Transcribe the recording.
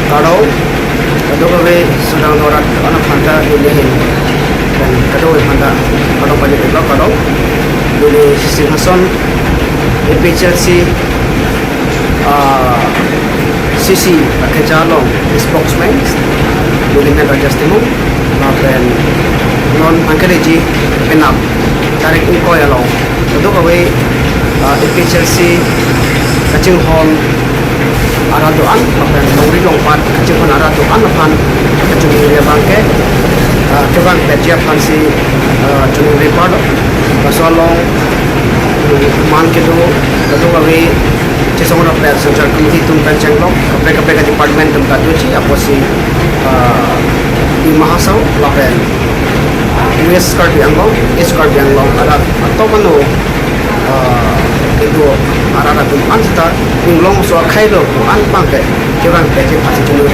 Kalau kedua kali sudah norat anak hanta dilihin dan kedua hanta kalau pada itu kalau dulu Hasan Chelsea Sisi pakai calon spokesman dulu mereka justimu dan non angkereji penap tarik uko ya long kedua kali Chelsea kacing hall aradoan makan nongri lompat kacing hall aradoan makan kacing dia bangke coba kerja fansi cuma report masalah man gitu kedua kali Cisong orang pihak Central Committee tum penceng lok kapre department tum kadu ci apa si di mahasau lapen US Scorpio Anglong ada atau mano itu arah tum ansta inglong so kai lo an bangke kurang pece pasti cuma